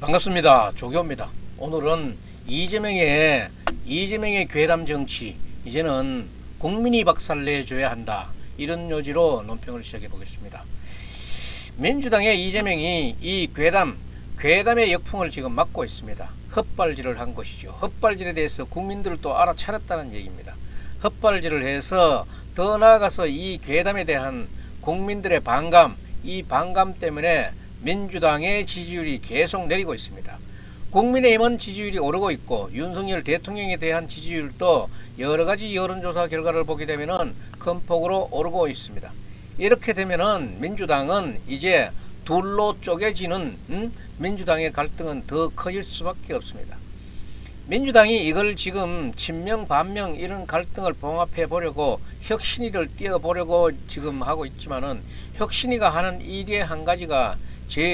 반갑습니다. 조교입니다. 오늘은 이재명의 괴담 정치, 이제는 국민이 박살내줘야 한다, 이런 요지로 논평을 시작해 보겠습니다. 민주당의 이재명이 이 괴담의 역풍을 지금 막고 있습니다. 헛발질을 한 것이죠. 헛발질에 대해서 국민들도 알아차렸다는 얘기입니다. 헛발질을 해서 더 나아가서 이 괴담에 대한 국민들의 반감, 이 반감 때문에 민주당의 지지율이 계속 내리고 있습니다. 국민의힘은 지지율이 오르고 있고, 윤석열 대통령에 대한 지지율도 여러가지 여론조사 결과를 보게 되면은 큰 폭으로 오르고 있습니다. 이렇게 되면은 민주당은 이제 둘로 쪼개지는 민주당의 갈등은 더 커질 수밖에 없습니다. 민주당이 이걸 지금 친명 반명 이런 갈등을 봉합해 보려고 혁신위를 띄워보려고 지금 하고 있지만은, 혁신위가 하는 일의 한 가지가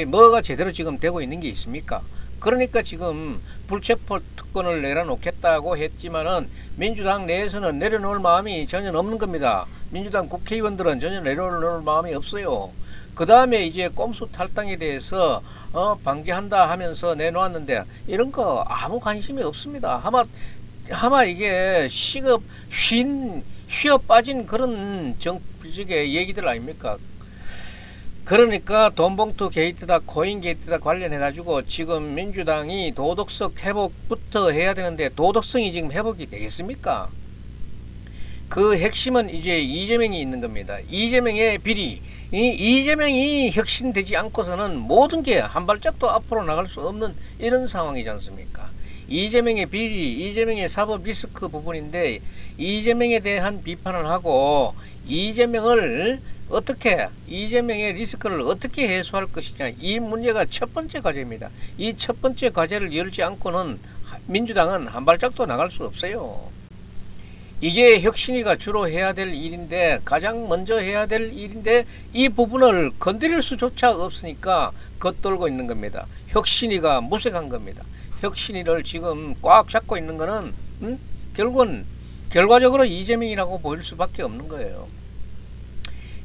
뭐가 제대로 지금 되고 있는 게 있습니까? 그러니까 지금 불체포 특권을 내려놓겠다고 했지만은 민주당 내에서는 내려놓을 마음이 전혀 없는 겁니다. 민주당 국회의원들은 전혀 내려놓을 마음이 없어요. 그 다음에 이제 꼼수 탈당에 대해서 방지한다 하면서 내놓았는데, 이런 거 아무 관심이 없습니다. 아마 이게 쉬어 빠진 그런 정적의 얘기들 아닙니까? 그러니까 돈봉투 게이트다, 코인 게이트다 관련해 가지고 지금 민주당이 도덕성 회복부터 해야 되는데, 도덕성이 지금 회복이 되겠습니까? 그 핵심은 이제 이재명이 있는 겁니다. 이재명의 비리, 이재명이 혁신되지 않고서는 모든 게 한 발짝도 앞으로 나갈 수 없는 이런 상황이지 않습니까? 이재명의 비리, 이재명의 사법 리스크 부분인데, 이재명에 대한 비판을 하고 이재명의 리스크를 어떻게 해소할 것이냐, 이 문제가 첫 번째 과제입니다. 이 첫 번째 과제를 열지 않고는 민주당은 한 발짝도 나갈 수 없어요. 이게 혁신위가 주로 해야 될 일인데, 가장 먼저 해야 될 일인데, 이 부분을 건드릴 수조차 없으니까 겉돌고 있는 겁니다. 혁신위가 무색한 겁니다. 혁신위를 지금 꽉 잡고 있는 거는 결국은 결과적으로 이재명이라고 보일 수밖에 없는 거예요.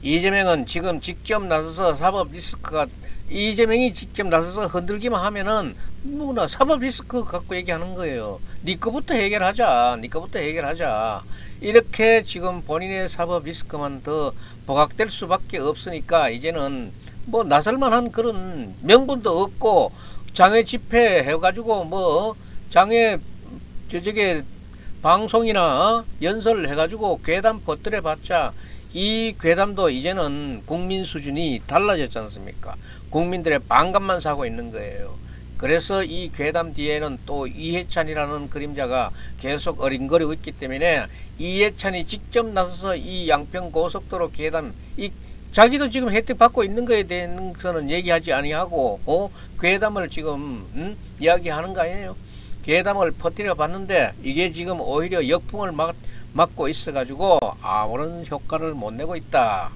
이재명은 지금 직접 나서서 사법 리스크가, 이재명이 직접 나서서 흔들기만 하면은 뭐나 사법 리스크 갖고 얘기하는 거예요. 네 거부터 해결하자. 이렇게 지금 본인의 사법 리스크만 더 부각될 수밖에 없으니까, 이제는 뭐 나설만한 그런 명분도 없고, 장외 집회 해가지고 장외 저게 방송이나 연설 해가지고 괴담 퍼뜨려 봤자, 이 괴담도 이제는 국민 수준이 달라졌지 않습니까? 국민들의 반감만 사고 있는 거예요. 그래서 이 괴담 뒤에는 또 이해찬이라는 그림자가 계속 어린거리고 있기 때문에, 이해찬이 직접 나서서 이 양평고속도로 괴담, 자기도 지금 혜택 받고 있는 거에 대해서는 얘기하지 아니하고 괴담을 지금 이야기하는 거 아니에요? 괴담을 퍼뜨려 봤는데 이게 지금 오히려 역풍을 막고 있어 가지고 아무런 효과를 못 내고 있다.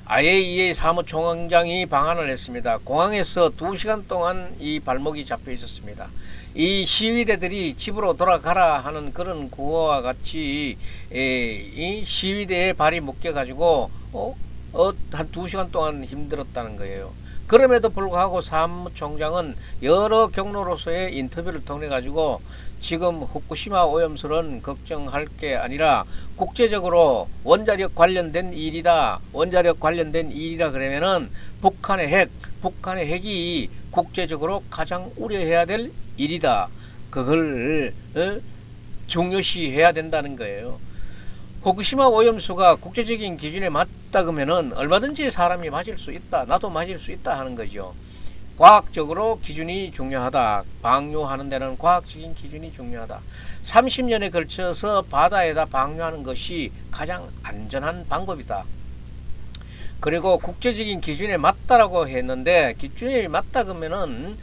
IAEA 사무총장이 방한을 했습니다. 공항에서 2시간 동안 이 발목이 잡혀 있었습니다. 이 시위대들이 집으로 돌아가라 하는 그런 구호와 같이 이 시위대에 발이 묶여 가지고 한 2시간 동안 힘들었다는 거예요. 그럼에도 불구하고 사무총장은 여러 경로로서의 인터뷰를 통해 가지고 지금 후쿠시마 오염수는 걱정할 게 아니라 국제적으로 원자력 관련된 일이다 그러면은 북한의 핵이 국제적으로 가장 우려해야 될 일이다. 그걸 중요시해야 된다는 거예요. 후쿠시마 오염수가 국제적인 기준에 맞다 그러면은 얼마든지 사람이 맞을 수 있다, 나도 맞을 수 있다 하는 거죠. 과학적으로 기준이 중요하다. 방류하는 데는 과학적인 기준이 중요하다. 30년에 걸쳐서 바다에다 방류하는 것이 가장 안전한 방법이다. 그리고 국제적인 기준에 맞다라고 했는데, 기준에 맞다 그러면은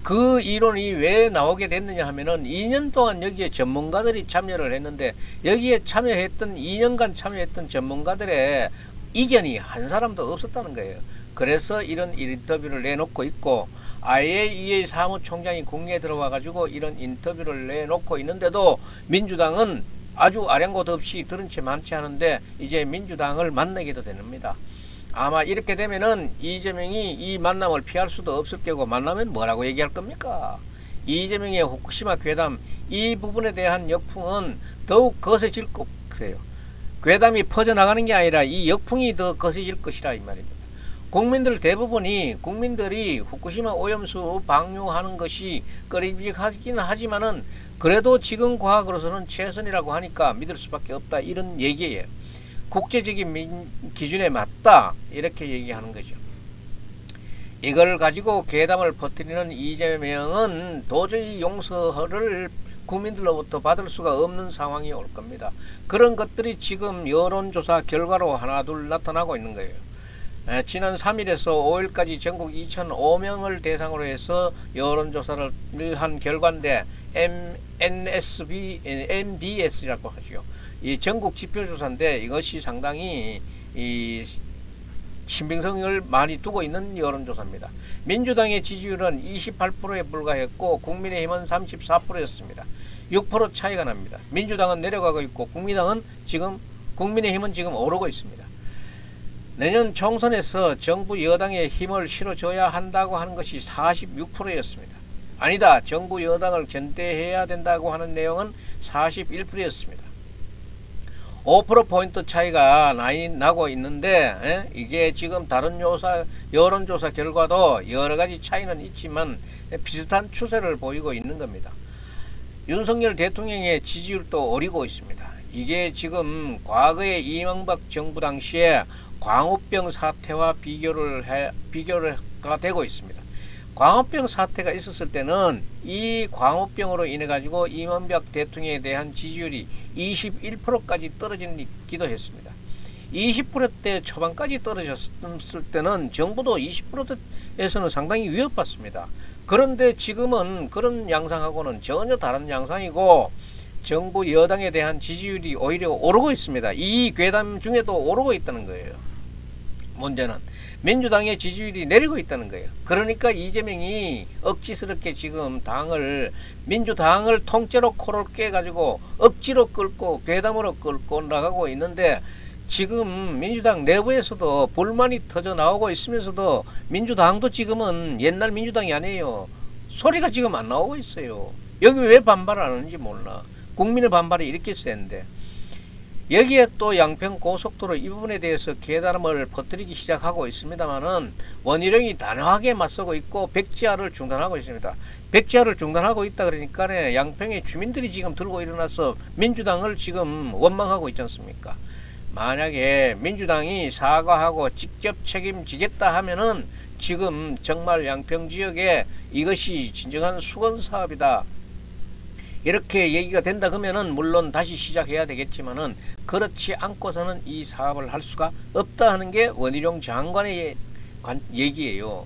그 이론이 왜 나오게 됐느냐 하면은 2년 동안 여기에 전문가들이 참여를 했는데, 여기에 2년간 참여했던 전문가들의 이견이 한 사람도 없었다는 거예요. 그래서 이런 인터뷰를 내놓고 있고, IAEA 사무총장이 국내에 들어와 가지고 이런 인터뷰를 내놓고 있는데도 민주당은 아주 아량곳 없이 들은 채 많지 않은데 이제 민주당을 만나게도 됩니다. 아마 이렇게 되면은 이재명이 이 만남을 피할 수도 없을 거고, 만나면 뭐라고 얘기할 겁니까? 이재명의 후쿠시마 괴담 이 부분에 대한 역풍은 더욱 거세질 거예요. 괴담이 퍼져나가는 게 아니라 이 역풍이 더 거세질 것이라 이 말입니다. 국민들 대부분이 국민들이 후쿠시마 오염수 방류하는 것이 꺼림직하긴 하지만은 그래도 지금 과학으로서는 최선이라고 하니까 믿을 수밖에 없다, 이런 얘기예요. 국제적인 기준에 맞다, 이렇게 얘기하는 거죠. 이걸 가지고 괴담을 퍼뜨리는 이재명은 도저히 용서를 국민들로부터 받을 수가 없는 상황이 올 겁니다. 그런 것들이 지금 여론조사 결과로 하나둘 나타나고 있는 거예요. 지난 3일에서 5일까지 전국 2,005명을 대상으로 해서 여론조사를 한 결과인데 MBS라고 하죠. 이 전국 지표조사인데 이것이 상당히 이 신빙성을 많이 두고 있는 여론조사입니다. 민주당의 지지율은 28%에 불과했고 국민의힘은 34%였습니다. 6% 차이가 납니다. 민주당은 내려가고 있고 국민의힘은 지금 오르고 있습니다. 내년 총선에서 정부 여당의 힘을 실어줘야 한다고 하는 것이 46%였습니다. 아니다, 정부 여당을 견제해야 된다고 하는 내용은 41%였습니다. 5%포인트 차이가 나고 있는데, 이게 지금 다른 여론조사 결과도 여러가지 차이는 있지만 비슷한 추세를 보이고 있는 겁니다. 윤석열 대통령의 지지율도 오르고 있습니다. 이게 지금 과거의 이명박 정부 당시에 광우병 사태와 비교가 되고 있습니다. 광우병 사태가 있었을 때는 이 광우병으로 인해 가지고 이명박 대통령에 대한 지지율이 21%까지 떨어지기도 했습니다. 20%대 초반까지 떨어졌을 때는 정부도 20%에서는 상당히 위협받습니다. 그런데 지금은 그런 양상하고는 전혀 다른 양상이고 정부 여당에 대한 지지율이 오히려 오르고 있습니다. 이 괴담 중에도 오르고 있다는 거예요. 문제는 민주당의 지지율이 내리고 있다는 거예요. 그러니까 이재명이 억지스럽게 지금 민주당을 통째로 코를 깨가지고 억지로 끌고 괴담으로 끌고 나가고 있는데, 지금 민주당 내부에서도 불만이 터져 나오고 있으면서도 민주당도 지금은 옛날 민주당이 아니에요. 소리가 지금 안 나오고 있어요. 여기 왜 반발을 안 하는지 몰라. 국민의 반발이 이렇게 센데. 여기에 또 양평 고속도로 이 부분에 대해서 괴담을 퍼뜨리기 시작하고 있습니다만은 원희룡이 단호하게 맞서고 있고 백지화를 중단하고 있습니다. 백지화를 중단하고 있다 그러니까 양평의 주민들이 지금 들고 일어나서 민주당을 지금 원망하고 있지 않습니까? 만약에 민주당이 사과하고 직접 책임지겠다 하면은 지금 정말 양평 지역에 이것이 진정한 수건 사업이다, 이렇게 얘기가 된다 그러면은 물론 다시 시작해야 되겠지만은 그렇지 않고서는 이 사업을 할 수가 없다 하는 게 원희룡 장관의 얘기예요.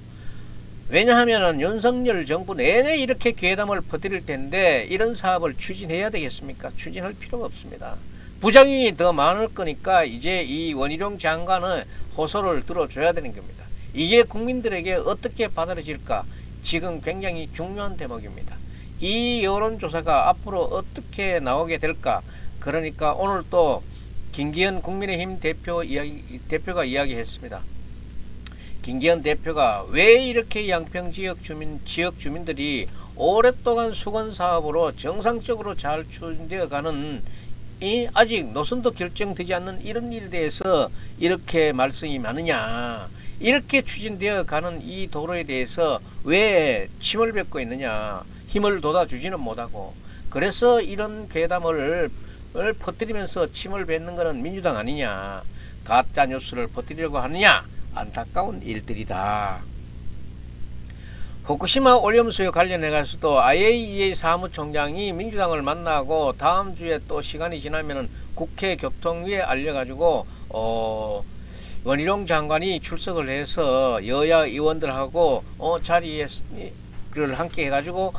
왜냐하면은 윤석열 정부 내내 이렇게 괴담을 퍼뜨릴 텐데 이런 사업을 추진해야 되겠습니까? 추진할 필요가 없습니다. 부작용이 더 많을 거니까 이제 이 원희룡 장관의 호소를 들어줘야 되는 겁니다. 이게 국민들에게 어떻게 받아들여질까? 지금 굉장히 중요한 대목입니다. 이 여론조사가 앞으로 어떻게 나오게 될까? 그러니까 오늘 또 김기현 국민의힘 대표가 이야기했습니다. 김기현 대표가 왜 이렇게 양평 지역 주민들이 오랫동안 수건사업으로 정상적으로 잘 추진되어 가는 아직 노선도 결정되지 않는 이런 일에 대해서 이렇게 말씀이 많으냐, 이렇게 추진되어 가는 이 도로에 대해서 왜 침을 뱉고 있느냐, 힘을 돋아주지는 못하고, 그래서 이런 괴담을 퍼뜨리면서 침을 뱉는 것은 민주당 아니냐, 가짜뉴스를 퍼뜨리려고 하느냐, 안타까운 일들이다. 후쿠시마 오염수에 관련해 가지고도 IAEA 사무총장이 민주당을 만나고 다음 주에 또 시간이 지나면은 국회 교통위에 알려가지고 원희룡 장관이 출석을 해서 여야 의원들하고 자리를 함께 해가지고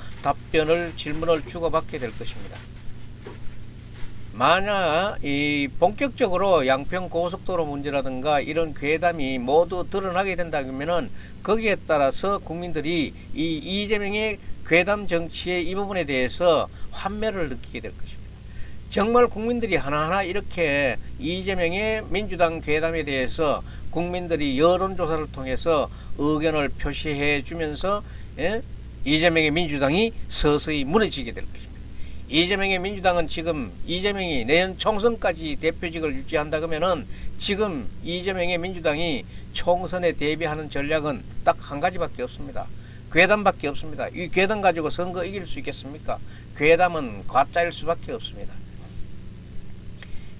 질문을 주고받게 될 것입니다. 만약 본격적으로 양평 고속도로 문제라든가 이런 괴담이 모두 드러나게 된다 그러면은 거기에 따라서 국민들이 이 이재명의 괴담 정치의 이 부분에 대해서 환멸을 느끼게 될 것입니다. 정말 국민들이 하나하나 이렇게 이재명의 민주당 괴담에 대해서 국민들이 여론조사를 통해서 의견을 표시해 주면서 이재명의 민주당이 서서히 무너지게 될 것입니다. 이재명의 민주당은 지금 이재명이 내년 총선까지 대표직을 유지한다 그러면은 지금 이재명의 민주당이 총선에 대비하는 전략은 딱 한 가지밖에 없습니다. 괴담밖에 없습니다. 이 괴담 가지고 선거 이길 수 있겠습니까? 괴담은 가짜일 수밖에 없습니다.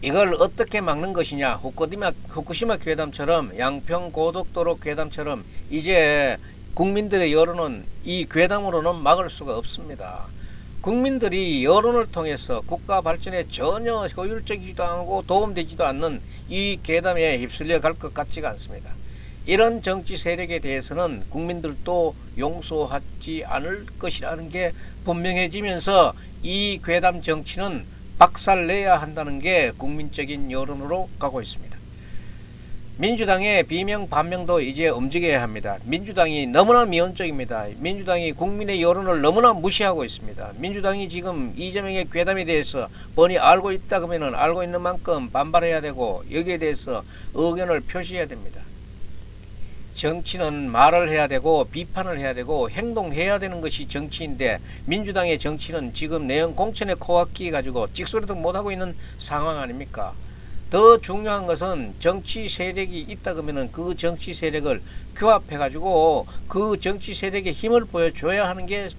이걸 어떻게 막는 것이냐? 후쿠시마 괴담처럼 양평 고속도로 괴담처럼 이제 국민들의 여론은 이 괴담으로는 막을 수가 없습니다. 국민들이 여론을 통해서 국가 발전에 전혀 효율적이지도 않고 도움되지도 않는 이 괴담에 휩쓸려 갈 것 같지가 않습니다. 이런 정치 세력에 대해서는 국민들도 용서하지 않을 것이라는 게 분명해지면서 이 괴담 정치는 박살내야 한다는 게 국민적인 여론으로 가고 있습니다. 민주당의 비명 반명도 이제 움직여야 합니다. 민주당이 너무나 미온적입니다. 민주당이 국민의 여론을 너무나 무시하고 있습니다. 민주당이 지금 이재명의 괴담에 대해서 뻔히 알고 있다 그러면 알고 있는 만큼 반발해야 되고 여기에 대해서 의견을 표시해야 됩니다. 정치는 말을 해야 되고 비판을 해야 되고 행동해야 되는 것이 정치인데 민주당의 정치는 지금 내년 공천에 코가 끼 가지고 찍소리도 못하고 있는 상황 아닙니까? 더 중요한 것은 정치 세력이 있다 그러면은 그 정치 세력을 규합해 가지고 그 정치 세력의 힘을 보여줘야 하는 게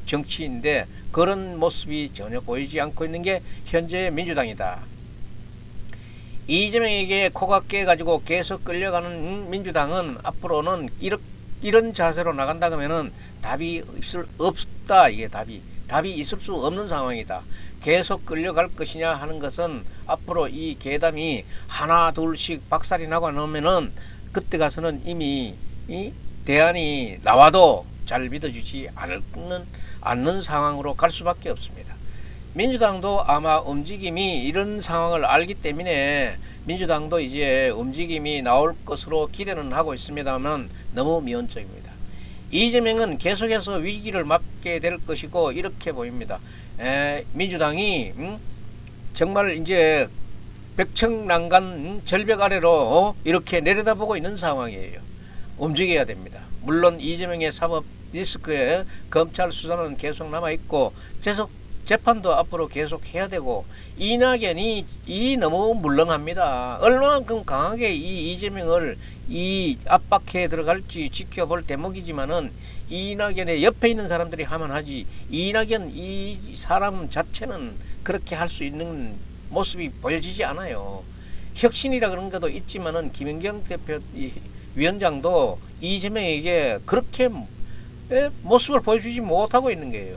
정치인데 그런 모습이 전혀 보이지 않고 있는 게 현재의 민주당이다. 이재명에게 코가 깨가지고 계속 끌려가는 민주당은 앞으로는 이런 자세로 나간다 그러면은 답이 없다. 이게 답이 있을 수 없는 상황이다. 계속 끌려갈 것이냐 하는 것은 앞으로 이 괴담이 하나 둘씩 박살이 나고 나면은 그때 가서는 이미 이 대안이 나와도 잘 믿어주지 않는 상황으로 갈 수밖에 없습니다. 민주당도 아마 움직임이 이런 상황을 알기 때문에 민주당도 이제 움직임이 나올 것으로 기대는 하고 있습니다만 너무 미온적입니다. 이재명은 계속해서 위기를 맞게 될 것이고 이렇게 보입니다. 민주당이 정말 이제 백청난간 절벽 아래로 이렇게 내려다보고 있는 상황이에요. 움직여야 됩니다. 물론 이재명의 사법 리스크에 검찰 수사는 계속 남아있고 재판도 앞으로 계속 해야 되고 이낙연이 너무 물렁합니다. 얼마만큼 강하게 이 이재명을 압박해 들어갈지 지켜볼 대목이지만은 이낙연의 옆에 있는 사람들이 하면 하지 이낙연 이 사람 자체는 그렇게 할 수 있는 모습이 보여지지 않아요. 혁신이라 그런 것도 있지만은 김연경 위원장도 이재명에게 그렇게 모습을 보여주지 못하고 있는 거예요.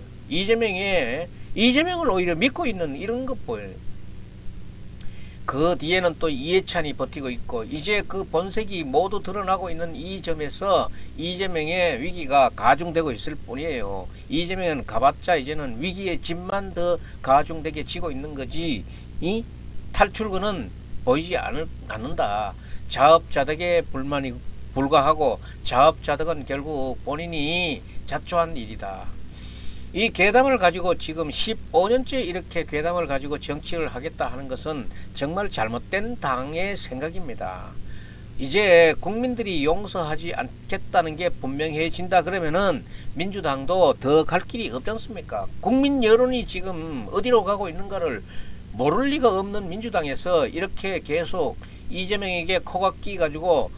이재명을 오히려 믿고 있는 이런 것 보여요. 그 뒤에는 또 이해찬이 버티고 있고 이제 그 본색이 모두 드러나고 있는 이 점에서 이재명의 위기가 가중되고 있을 뿐이에요. 이재명은 가봤자 이제는 위기의 짐만 더 가중되게 지고 있는 거지 이 탈출구는 보이지 않는다. 자업자득의 불만이 불과하고 자업자득은 결국 본인이 자초한 일이다. 이 괴담을 가지고 지금 15년째 이렇게 괴담을 가지고 정치를 하겠다 하는 것은 정말 잘못된 당의 생각입니다. 이제 국민들이 용서하지 않겠다는 게 분명해진다 그러면은 민주당도 더 갈 길이 없지 않습니까? 국민 여론이 지금 어디로 가고 있는가를 모를 리가 없는 민주당에서 이렇게 계속 이재명에게 코가 끼 가지고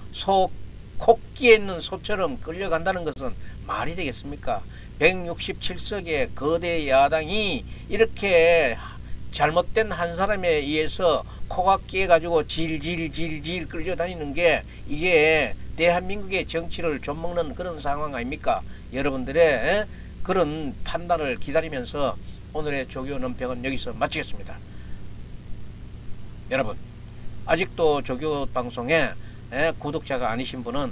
코끼에 있는 소처럼 끌려간다는 것은 말이 되겠습니까? 167석의 거대 야당이 이렇게 잘못된 한 사람에 의해서 코가 끼어가지고 질질질질 끌려다니는 게 이게 대한민국의 정치를 좀먹는 그런 상황 아닙니까? 여러분들의 그런 판단을 기다리면서 오늘의 조교 논평은 여기서 마치겠습니다. 여러분 아직도 조교 방송에 구독자가 아니신 분은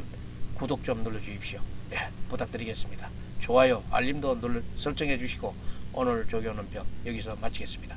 구독 좀 눌러주십시오. 부탁드리겠습니다. 좋아요, 알림도 설정해 주시고 오늘 조교 논평 여기서 마치겠습니다.